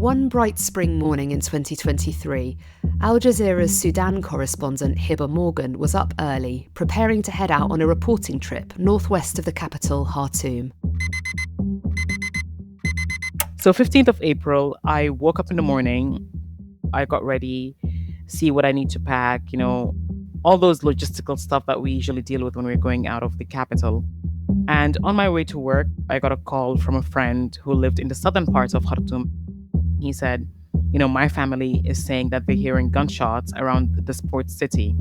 One bright spring morning in 2023, Al Jazeera's Sudan correspondent Hiba Morgan was up early, preparing to head out on a reporting trip northwest of the capital, Khartoum. So 15th of April, I woke up in the morning, I got ready, see what I need to pack, all those logistical stuff that we usually deal with when we're going out of the capital. And on my way to work, I got a call from a friend who lived in the southern parts of Khartoum. He said, my family is saying that they're hearing gunshots around the sports city.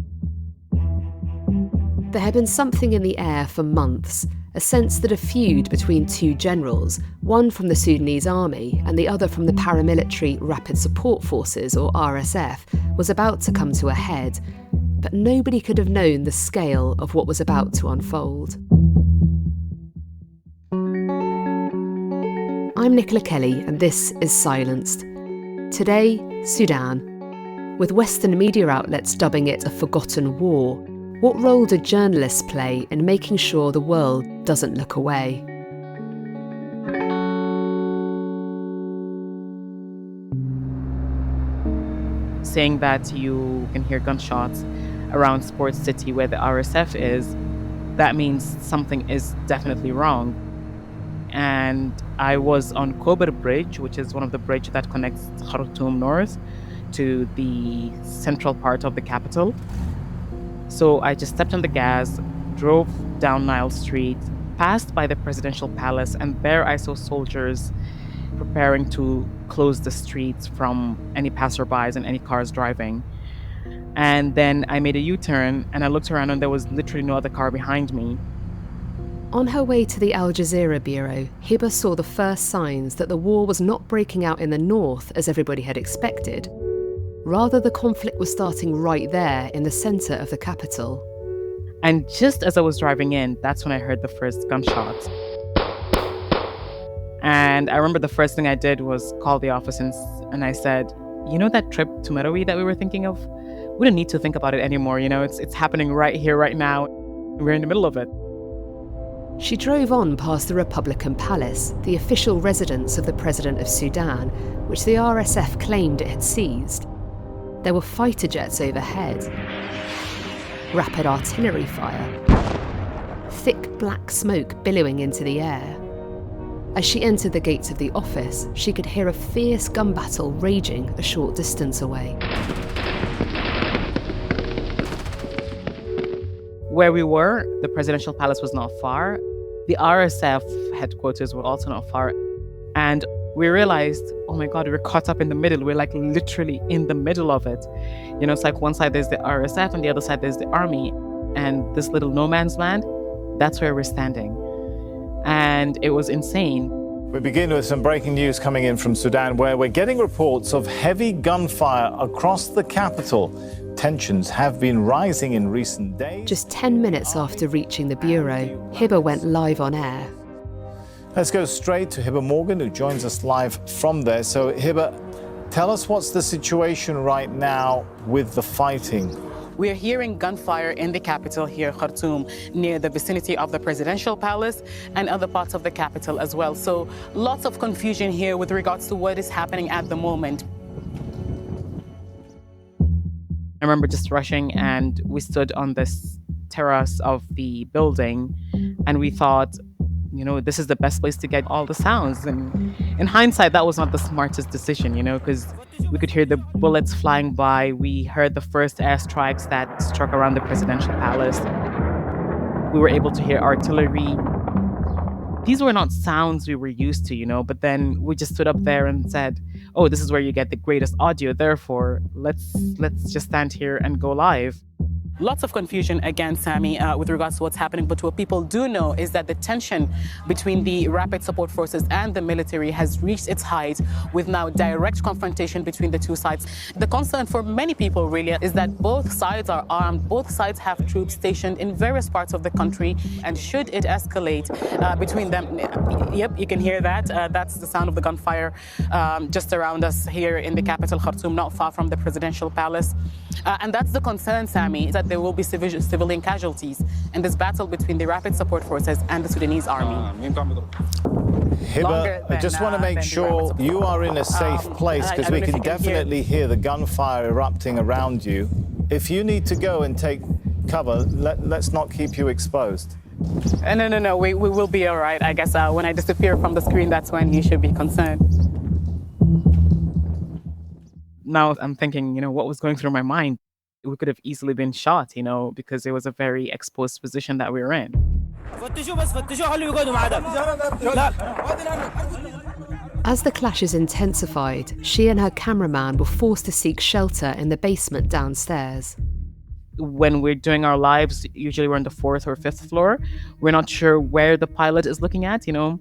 There had been something in the air for months, a sense that a feud between two generals, one from the Sudanese army and the other from the paramilitary Rapid Support Forces, or RSF, was about to come to a head. But nobody could have known the scale of what was about to unfold. I'm Nicola Kelly, and this is Silenced. Today, Sudan. With Western media outlets dubbing it a forgotten war, what role do journalists play in making sure the world doesn't look away? Saying that you can hear gunshots around Sports City where the RSF is, that means something is definitely wrong. And I was on Kober Bridge, which is one of the bridges that connects Khartoum north to the central part of the capital. So I just stepped on the gas, drove down Nile Street, passed by the presidential palace, and there I saw soldiers preparing to close the streets from any passerbys and any cars driving. And then I made a U-turn and I looked around and there was literally no other car behind me. On her way to the Al Jazeera bureau, Hiba saw the first signs that the war was not breaking out in the north as everybody had expected. Rather, the conflict was starting right there in the centre of the capital. And just as I was driving in, that's when I heard the first gunshots. And I remember the first thing I did was call the office and I said, that trip to Merowe that we were thinking of? We don't need to think about it anymore, it's happening right here, right now. We're in the middle of it. She drove on past the Republican Palace, the official residence of the President of Sudan, which the RSF claimed it had seized. There were fighter jets overhead, rapid artillery fire, thick black smoke billowing into the air. As she entered the gates of the office, she could hear a fierce gun battle raging a short distance away. Where we were, the presidential palace was not far. The RSF headquarters were also not far. And we realized, oh my God, we're caught up in the middle. We're like literally in the middle of it. It's like one side there's the RSF and the other side there's the army. And this little no man's land, that's where we're standing. And it was insane. We begin with some breaking news coming in from Sudan, where we're getting reports of heavy gunfire across the capital. Tensions have been rising in recent days. Just 10 minutes after reaching the bureau, Hiba went live on air. Let's go straight to Hiba Morgan, who joins us live from there. So, Hiba, tell us what's the situation right now with the fighting. We're hearing gunfire in the capital here, Khartoum, near the vicinity of the presidential palace and other parts of the capital as well. So lots of confusion here with regards to what is happening at the moment. I remember just rushing and we stood on this terrace of the building and we thought, this is the best place to get all the sounds. And in hindsight, that was not the smartest decision, because we could hear the bullets flying by. We heard the first airstrikes that struck around the presidential palace. We were able to hear artillery. These were not sounds we were used to, but then we just stood up there and said, oh, this is where you get the greatest audio. Therefore, let's just stand here and go live. Lots of confusion again, Sammy, with regards to what's happening. But what people do know is that the tension between the Rapid Support Forces and the military has reached its height, with now direct confrontation between the two sides. The concern for many people really is that both sides are armed, both sides have troops stationed in various parts of the country, and should it escalate between them, yep, you can hear that. That's the sound of the gunfire just around us here in the capital, Khartoum, not far from the presidential palace. And that's the concern, Sammy, is that there will be civilian casualties in this battle between the Rapid Support Forces and the Sudanese army. Hiba, I just want to make sure you are in a safe place, because we can definitely hear the gunfire erupting around you. If you need to go and take cover, let's not keep you exposed. No. We will be all right. I guess when I disappear from the screen, that's when you should be concerned. Now I'm thinking, what was going through my mind? We could have easily been shot, because it was a very exposed position that we were in. As the clashes intensified, she and her cameraman were forced to seek shelter in the basement downstairs. When we're doing our lives, usually we're on the 4th or 5th floor. We're not sure where the pilot is looking at, The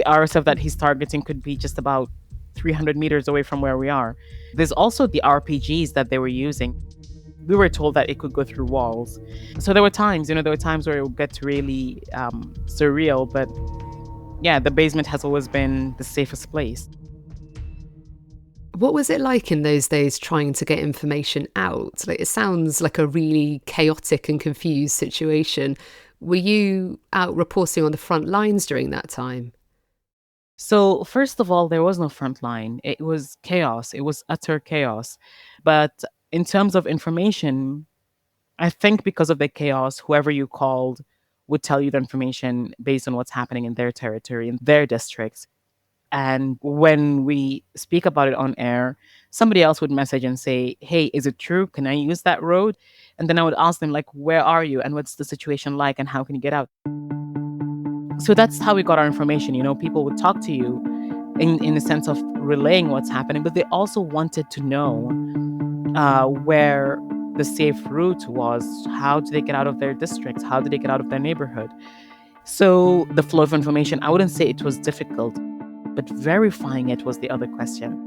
RSF that he's targeting could be just about 300 meters away from where we are. There's also the RPGs that they were using. We were told that it could go through walls. So there were times, where it would get really surreal. But yeah, the basement has always been the safest place. What was it like in those days trying to get information out? It sounds like a really chaotic and confused situation. Were you out reporting on the front lines during that time? So first of all, there was no front line. It was chaos. It was utter chaos. But in terms of information, I think because of the chaos, whoever you called would tell you the information based on what's happening in their territory, in their districts. And when we speak about it on air, somebody else would message and say, hey, is it true? Can I use that road? And then I would ask them, where are you? And what's the situation like? And how can you get out? So that's how we got our information. People would talk to you in the sense of relaying what's happening, but they also wanted to know where the safe route was. How do they get out of their districts? How do they get out of their neighborhood? So the flow of information, I wouldn't say it was difficult, but verifying it was the other question.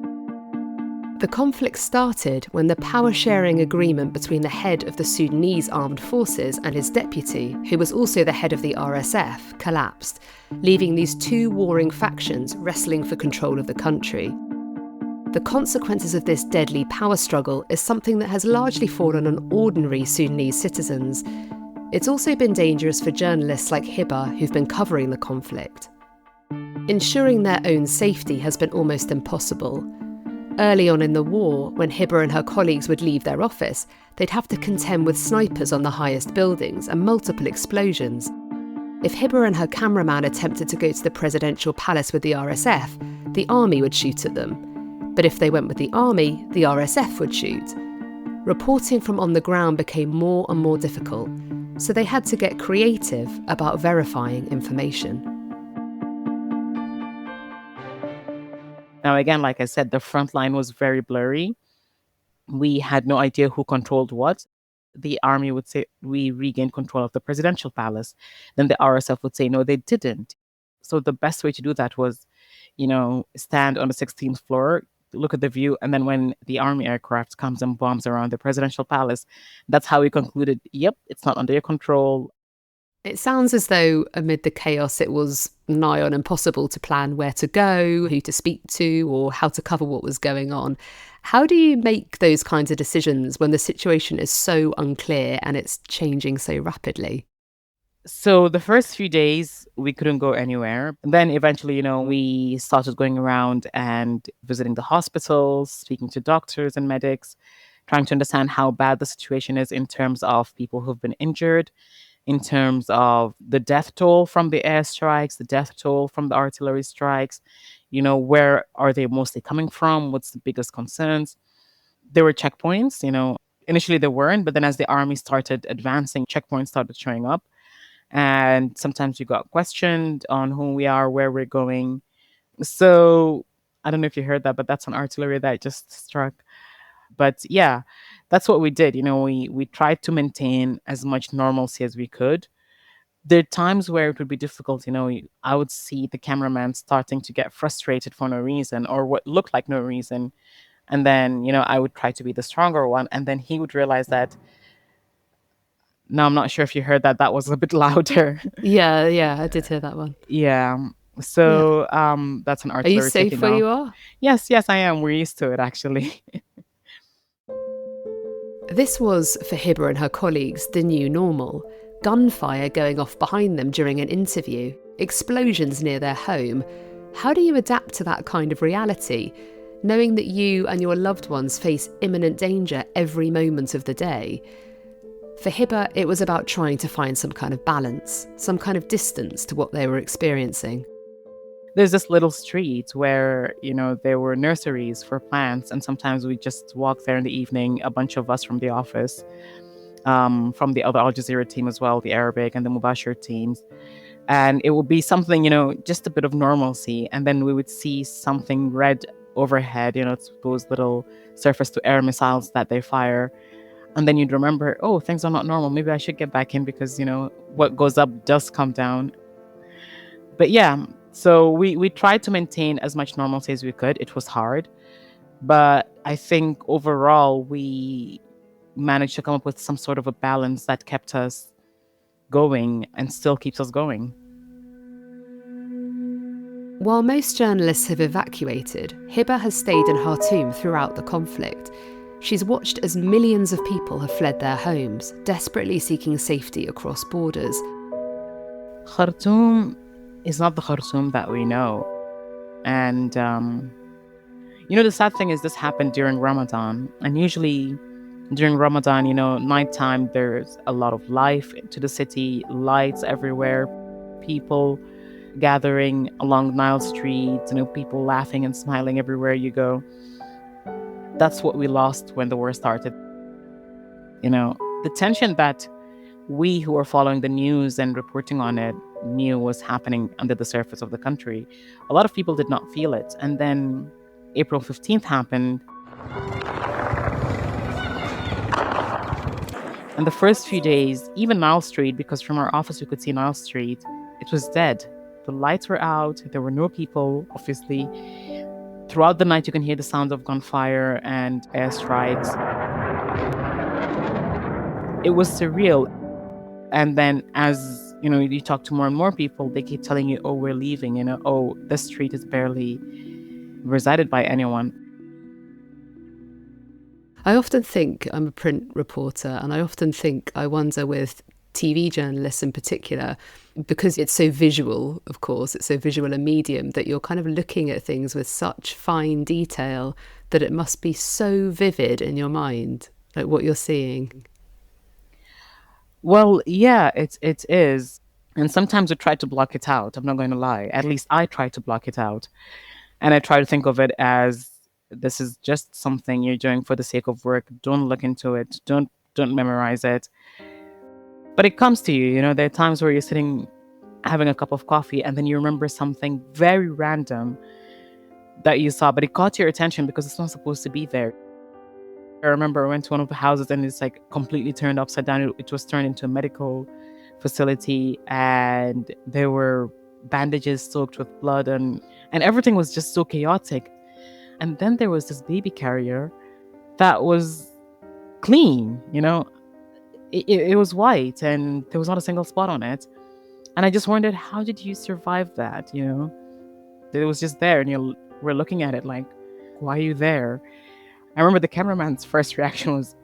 The conflict started when the power-sharing agreement between the head of the Sudanese armed forces and his deputy, who was also the head of the RSF, collapsed, leaving these two warring factions wrestling for control of the country. The consequences of this deadly power struggle is something that has largely fallen on ordinary Sudanese citizens. It's also been dangerous for journalists like Hiba, who've been covering the conflict. Ensuring their own safety has been almost impossible. Early on in the war, when Hiba and her colleagues would leave their office, they'd have to contend with snipers on the highest buildings and multiple explosions. If Hiba and her cameraman attempted to go to the presidential palace with the RSF, the army would shoot at them. But if they went with the army, the RSF would shoot. Reporting from on the ground became more and more difficult, so they had to get creative about verifying information. Now, again, like I said, the front line was very blurry. We had no idea who controlled what. The army would say, we regained control of the presidential palace. Then the RSF would say, no, they didn't. So the best way to do that was, stand on the 16th floor, look at the view, and then when the army aircraft comes and bombs around the presidential palace, that's how we concluded, yep, it's not under your control. It sounds as though amid the chaos it was nigh on impossible to plan where to go, who to speak to, or how to cover what was going on. How do you make those kinds of decisions when the situation is so unclear and it's changing so rapidly? So the first few days, we couldn't go anywhere. And then eventually, we started going around and visiting the hospitals, speaking to doctors and medics, trying to understand how bad the situation is in terms of people who've been injured, in terms of the death toll from the airstrikes, the death toll from the artillery strikes, where are they mostly coming from? What's the biggest concerns? There were checkpoints, initially there weren't, but then as the army started advancing, checkpoints started showing up. And sometimes you got questioned on who we are, where we're going. So I don't know if you heard that, but that's an artillery that just struck. But yeah, that's what we did. We tried to maintain as much normalcy as we could. There are times where it would be difficult. I would see the cameraman starting to get frustrated for no reason or what looked like no reason. And then, I would try to be the stronger one. And then he would realize that, no, I'm not sure if you heard that. That was a bit louder. Yeah, I did hear that one. Yeah. So that's an artillery. Are you safe where you are? Yes, I am. We're used to it, actually. This was, for Hiba and her colleagues, the new normal. Gunfire going off behind them during an interview, explosions near their home. How do you adapt to that kind of reality, knowing that you and your loved ones face imminent danger every moment of the day? For Hiba, it was about trying to find some kind of balance, some kind of distance to what they were experiencing. There's this little street where, there were nurseries for plants, and sometimes we just walk there in the evening, a bunch of us from the office, from the other Al Jazeera team as well, the Arabic and the Mubashir teams. And it would be something, just a bit of normalcy. And then we would see something red overhead, it's those little surface-to-air missiles that they fire. And then you'd remember, oh, things are not normal. Maybe I should get back in because, what goes up does come down. But yeah, so we tried to maintain as much normalcy as we could. It was hard. But I think overall, we managed to come up with some sort of a balance that kept us going and still keeps us going. While most journalists have evacuated, Hiba has stayed in Khartoum throughout the conflict. She's watched as millions of people have fled their homes, desperately seeking safety across borders. Khartoum is not the Khartoum that we know. And, the sad thing is this happened during Ramadan. And usually during Ramadan, nighttime, there's a lot of life to the city, lights everywhere, people gathering along Nile Street, people laughing and smiling everywhere you go. That's what we lost when the war started. The tension that we who were following the news and reporting on it knew was happening under the surface of the country. A lot of people did not feel it. And then April 15th happened. And the first few days, even Nile Street, because from our office we could see Nile Street, it was dead. The lights were out. There were no people, obviously. Throughout the night, you can hear the sounds of gunfire and airstrikes. It was surreal. And then as, you talk to more and more people, they keep telling you, oh, we're leaving, oh, this street is barely resided by anyone. I often think, I'm a print reporter, and I often think, I wonder with TV journalists in particular, because it's so visual, of course, it's so visual a medium, that you're kind of looking at things with such fine detail that it must be so vivid in your mind, like what you're seeing. Well, yeah, it is. And sometimes we try to block it out. I'm not going to lie. At least I try to block it out. And I try to think of it as this is just something you're doing for the sake of work. Don't look into it. Don't memorize it. But it comes to you, there are times where you're sitting having a cup of coffee and then you remember something very random that you saw, but it caught your attention because it's not supposed to be there. I remember I went to one of the houses and it's like completely turned upside down. It was turned into a medical facility and there were bandages soaked with blood and everything was just so chaotic. And then there was this baby carrier that was clean, It was white and there was not a single spot on it. And I just wondered, how did you survive that? It was just there and we're looking at it like, why are you there? I remember the cameraman's first reaction was,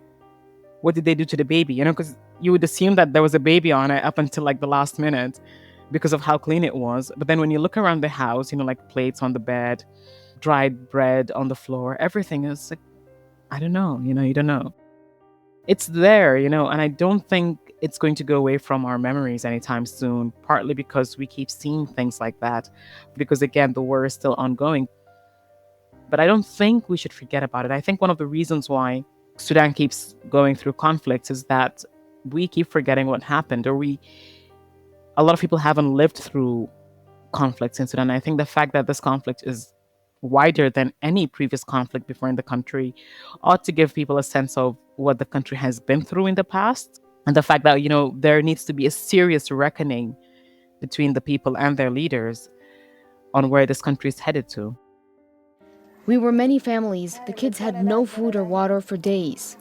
what did they do to the baby? Because you would assume that there was a baby on it up until like the last minute because of how clean it was. But then when you look around the house, like plates on the bed, dried bread on the floor, everything is like, I don't know, you don't know. It's there, and I don't think it's going to go away from our memories anytime soon, partly because we keep seeing things like that, because again, the war is still ongoing. But I don't think we should forget about it. I think one of the reasons why Sudan keeps going through conflicts is that we keep forgetting what happened, or a lot of people haven't lived through conflicts in Sudan. I think the fact that this conflict is wider than any previous conflict before in the country ought to give people a sense of what the country has been through in the past, and the fact that there needs to be a serious reckoning between the people and their leaders on where this country is headed to. We were many families. The kids had no food or water for days.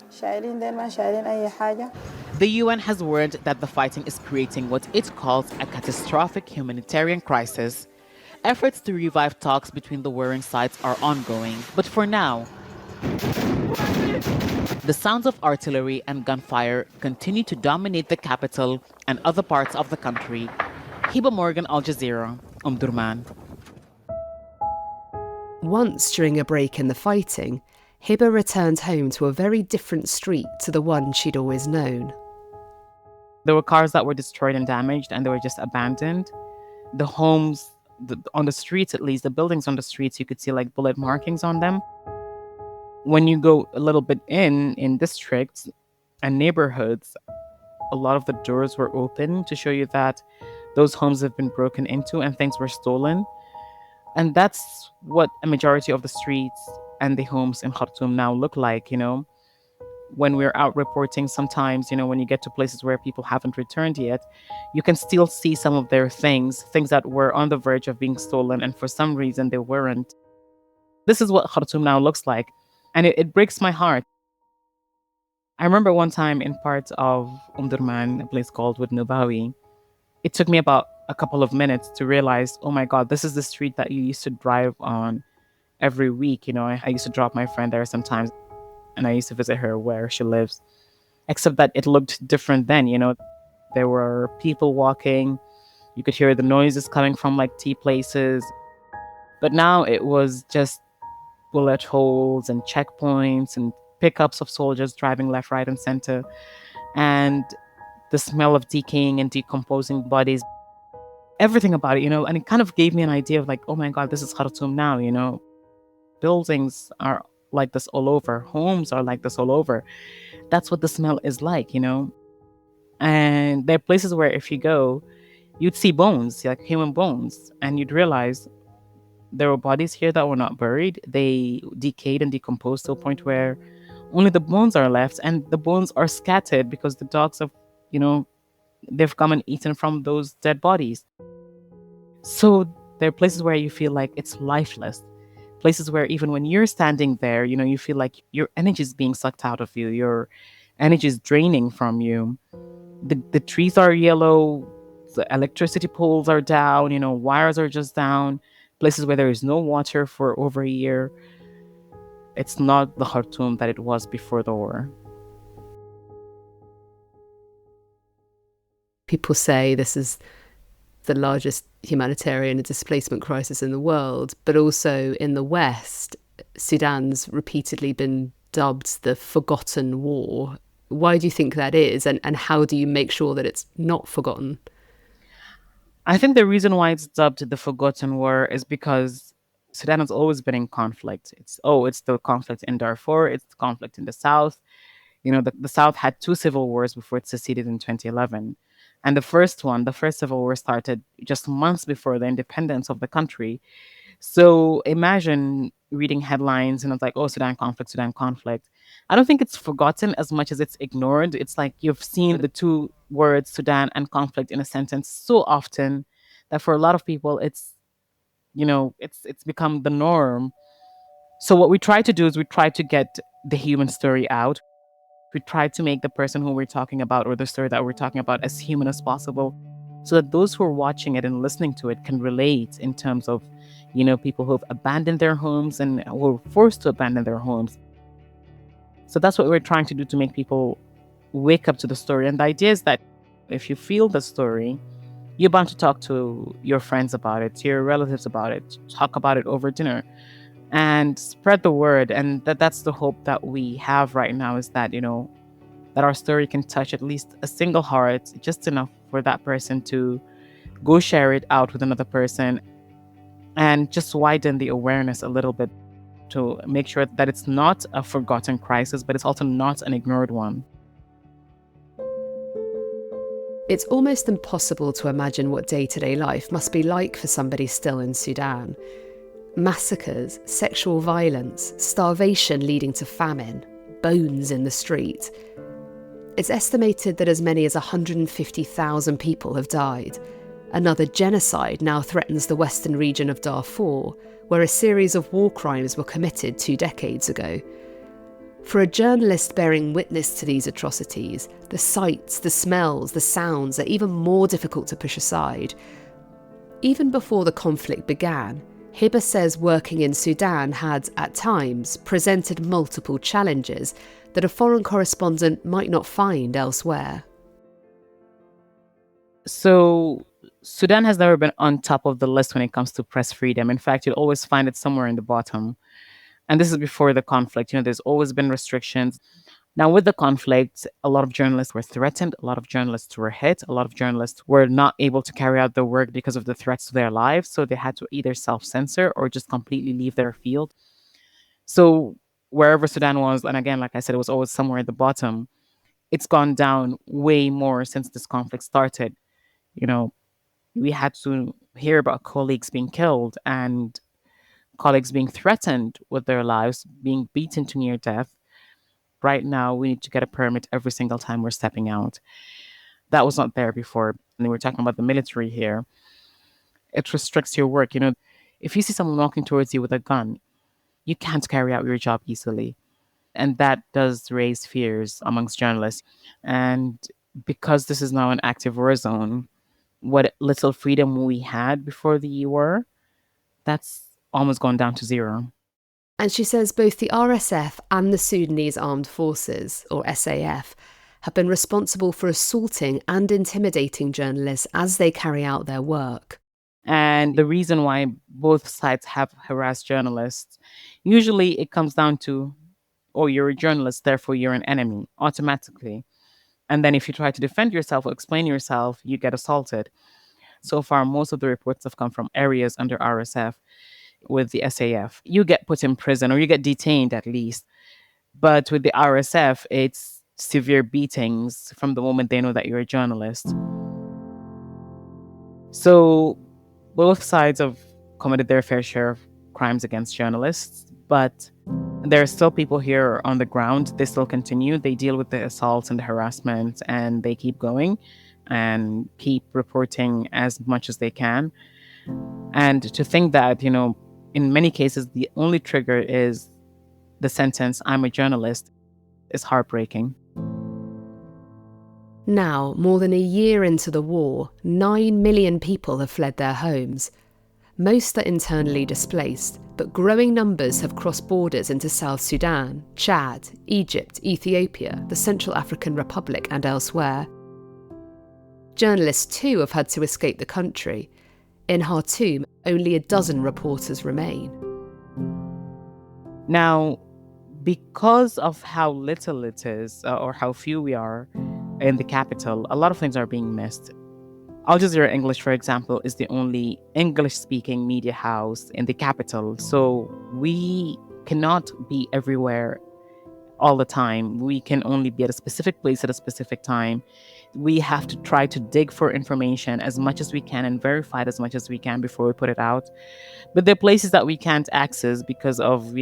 The UN has warned that the fighting is creating what it calls a catastrophic humanitarian crisis. Efforts to revive talks between the warring sides are ongoing, but for now, the sounds of artillery and gunfire continue to dominate the capital and other parts of the country. Hiba Morgan, Al Jazeera, Durman. Once during a break in the fighting, Hiba returned home to a very different street to the one she'd always known. There were cars that were destroyed and damaged, and they were just abandoned. The homes, on the streets at least, the buildings on the streets, you could see like bullet markings on them. When you go a little bit in districts and neighborhoods, a lot of the doors were open to show you that those homes have been broken into and things were stolen. And that's what a majority of the streets and the homes in Khartoum now look like, When we're out reporting sometimes, when you get to places where people haven't returned yet, you can still see some of their things that were on the verge of being stolen, and for some reason they weren't. This is what Khartoum now looks like, and it breaks my heart. I remember one time in part of Durman, a place called Wad Nubawi, it took me about a couple of minutes to realize, oh my God, this is the street that you used to drive on every week. I used to drop my friend there sometimes, and I used to visit her where she lives, except that it looked different then. There were people walking. You could hear the noises coming from like tea places. But now it was just bullet holes and checkpoints and pickups of soldiers driving left, right, and center. And the smell of decaying and decomposing bodies, everything about it, and it kind of gave me an idea of like, oh my God, this is Khartoum now, Buildings are like this all over. Homes are like this all over. That's what the smell is like, And there are places where if you go, you'd see bones, like human bones, and you'd realize there were bodies here that were not buried. They decayed and decomposed to a point where only the bones are left, and the bones are scattered because the dogs have, they've come and eaten from those dead bodies. So there are places where you feel like it's lifeless. Places where even when you're standing there, you feel like your energy is being sucked out of you. Your energy is draining from you. The trees are yellow. The electricity poles are down. Wires are just down. Places where there is no water for over a year. It's not the Khartoum that it was before the war. People say this is the largest humanitarian and displacement crisis in the world, but also in the West, Sudan's repeatedly been dubbed the forgotten war. Why do you think that is, and how do you make sure that it's not forgotten? I think the reason why it's dubbed the forgotten war is because Sudan has always been in conflict. It's the conflict in Darfur, it's the conflict in the South. The South had 2 civil wars before it seceded in 2011. And the first civil war started just months before the independence of the country. So imagine reading headlines and it's like, oh, Sudan conflict, Sudan conflict. I don't think it's forgotten as much as it's ignored. It's like you've seen the 2 words, Sudan and conflict, in a sentence so often that for a lot of people, it's become the norm. So what we try to do is we try to get the human story out. We try to make the person who we're talking about or the story that we're talking about as human as possible so that those who are watching it and listening to it can relate in terms of, people who've abandoned their homes and who were forced to abandon their homes. So that's what we're trying to do, to make people wake up to the story. And the idea is that if you feel the story, you're bound to talk to your friends about it, to your relatives about it, talk about it over dinner, and spread the word. And that's the hope that we have right now, is that, that our story can touch at least a single heart, just enough for that person to go share it out with another person and just widen the awareness a little bit to make sure that it's not a forgotten crisis, but it's also not an ignored one. It's almost impossible to imagine what day-to-day life must be like for somebody still in Sudan. Massacres, sexual violence, starvation leading to famine, bones in the street. It's estimated that as many as 150,000 people have died. Another genocide now threatens the western region of Darfur, where a series of war crimes were committed 2 decades ago. For a journalist bearing witness to these atrocities, the sights, the smells, the sounds are even more difficult to push aside. Even before the conflict began, Hiba says working in Sudan had, at times, presented multiple challenges that a foreign correspondent might not find elsewhere. So Sudan has never been on top of the list when it comes to press freedom. In fact, you'll always find it somewhere in the bottom. And this is before the conflict. There's always been restrictions. Now, with the conflict, a lot of journalists were threatened, a lot of journalists were hit, a lot of journalists were not able to carry out their work because of the threats to their lives. So they had to either self censor or just completely leave their field. So wherever Sudan was, and again, like I said, it was always somewhere at the bottom, it's gone down way more since this conflict started. You know, we had to hear about colleagues being killed and colleagues being threatened with their lives, being beaten to near death. Right now, we need to get a permit every single time we're stepping out. That was not there before. And we're talking about the military here. It restricts your work. If you see someone walking towards you with a gun, you can't carry out your job easily. And that does raise fears amongst journalists. And because this is now an active war zone, what little freedom we had before the war, that's almost gone down to zero. And she says both the RSF and the Sudanese Armed Forces, or SAF, have been responsible for assaulting and intimidating journalists as they carry out their work. And the reason why both sides have harassed journalists, usually it comes down to, oh, you're a journalist, therefore you're an enemy, automatically. And then if you try to defend yourself or explain yourself, you get assaulted. So far, most of the reports have come from areas under RSF. With the SAF, you get put in prison or you get detained at least. But with the RSF, it's severe beatings from the moment they know that you're a journalist. So both sides have committed their fair share of crimes against journalists, but there are still people here on the ground. They still continue. They deal with the assaults and the harassment, and they keep going and keep reporting as much as they can. And to think that, in many cases, the only trigger is the sentence, "I'm a journalist," is heartbreaking. Now, more than a year into the war, 9 million people have fled their homes. Most are internally displaced, but growing numbers have crossed borders into South Sudan, Chad, Egypt, Ethiopia, the Central African Republic, and elsewhere. Journalists too have had to escape the country. In Khartoum, only a dozen reporters remain. Now, because of how little it is, or how few we are in the capital, a lot of things are being missed. Al Jazeera English, for example, is the only English-speaking media house in the capital. So we cannot be everywhere all the time. We can only be at a specific place at a specific time. We have to try to dig for information as much as we can and verify it as much as we can before we put it out. But there are places that we can't access because of,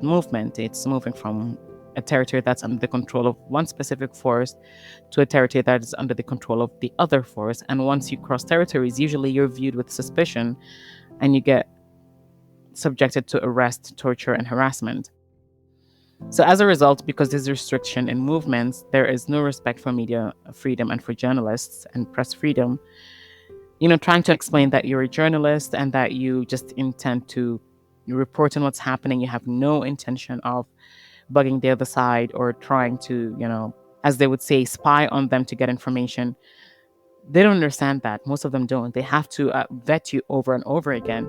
movement. It's moving from a territory that's under the control of one specific force to a territory that is under the control of the other force. And once you cross territories, usually you're viewed with suspicion and you get subjected to arrest, torture, and harassment. So as a result, because there's restriction in movements, there is no respect for media freedom and for journalists and press freedom. Trying to explain that you're a journalist and that you just intend to report on what's happening, you have no intention of bugging the other side or trying to, as they would say, spy on them to get information. They don't understand that. Most of them don't. They have to vet you over and over again.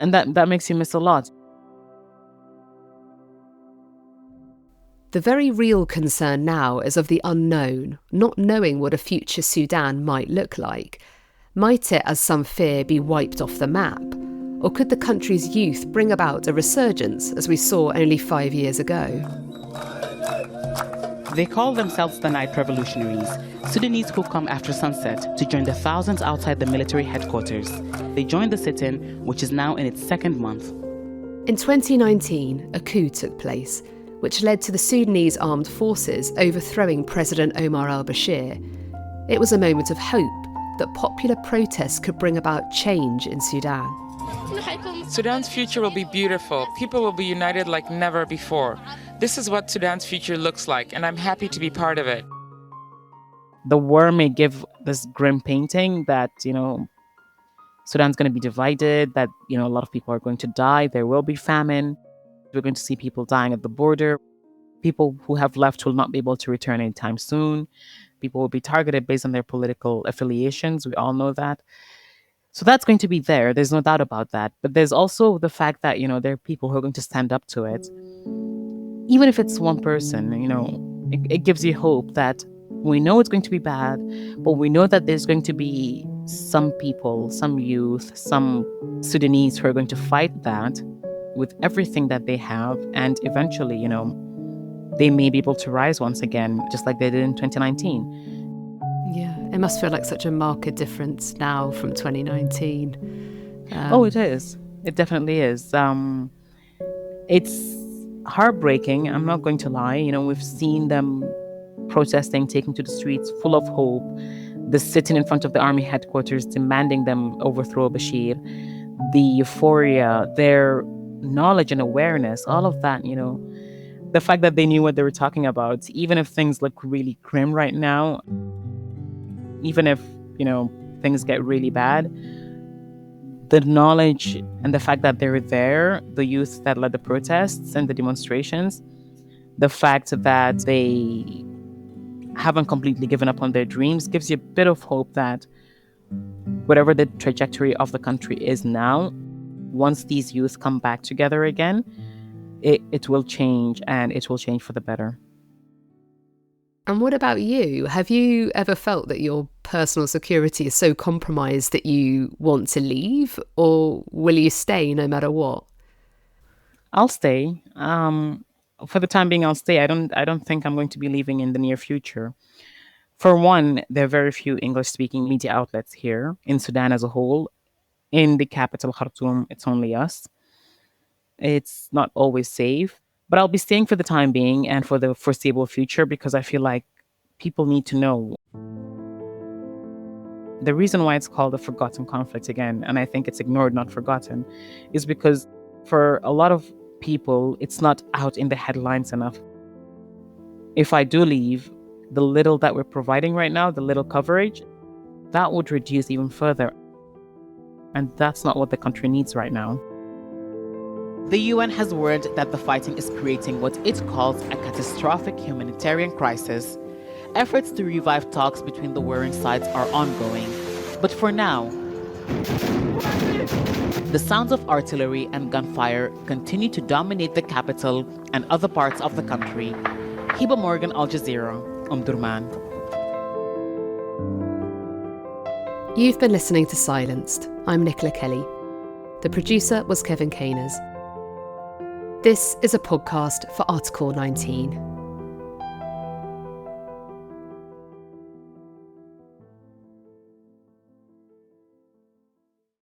And that makes you miss a lot. The very real concern now is of the unknown, not knowing what a future Sudan might look like. Might it, as some fear, be wiped off the map? Or could the country's youth bring about a resurgence, as we saw only 5 years ago? They call themselves the Night Revolutionaries, Sudanese who come after sunset to join the thousands outside the military headquarters. They joined the sit-in, which is now in its second month. In 2019, a coup took place, which led to the Sudanese armed forces overthrowing President Omar al-Bashir. It was a moment of hope that popular protests could bring about change in Sudan. Sudan's future will be beautiful. People will be united like never before. This is what Sudan's future looks like, and I'm happy to be part of it. The war may give this grim painting that, Sudan's going to be divided, that, a lot of people are going to die, there will be famine. We're going to see people dying at the border. People who have left will not be able to return anytime soon. People will be targeted based on their political affiliations. We all know that. So that's going to be there. There's no doubt about that. But there's also the fact that, there are people who are going to stand up to it. Even if it's one person, it gives you hope that we know it's going to be bad, but we know that there's going to be some people, some youth, some Sudanese who are going to fight that with everything that they have. And eventually, they may be able to rise once again, just like they did in 2019. Yeah, it must feel like such a marked difference now from 2019. It is. It definitely is. It's heartbreaking. I'm not going to lie. We've seen them protesting, taking to the streets, full of hope. The sitting in front of the army headquarters, demanding them overthrow Bashir. The euphoria, their knowledge and awareness, all of that, the fact that they knew what they were talking about, even if things look really grim right now, even if, things get really bad, the knowledge and the fact that they're there, the youth that led the protests and the demonstrations, the fact that they haven't completely given up on their dreams gives you a bit of hope that whatever the trajectory of the country is now, once these youth come back together again, it will change, and it will change for the better. And what about you? Have you ever felt that your personal security is so compromised that you want to leave, or will you stay no matter what? I'll stay. For the time being, I'll stay. I don't think I'm going to be leaving in the near future. For one, there are very few English-speaking media outlets here in Sudan as a whole. In the capital, Khartoum, it's only us. It's not always safe. But I'll be staying for the time being and for the foreseeable future because I feel like people need to know. The reason why it's called a forgotten conflict again, and I think it's ignored, not forgotten, is because for a lot of people, it's not out in the headlines enough. If I do leave, the little that we're providing right now, the little coverage, that would reduce even further. And that's not what the country needs right now. The UN has warned that the fighting is creating what it calls a catastrophic humanitarian crisis. Efforts to revive talks between the warring sides are ongoing. But for now, the sounds of artillery and gunfire continue to dominate the capital and other parts of the country. Hiba Morgan, Al Jazeera, Durman. You've been listening to Silenced. I'm Nicola Kelly. The producer was Kevin Caners. This is a podcast for Article 19.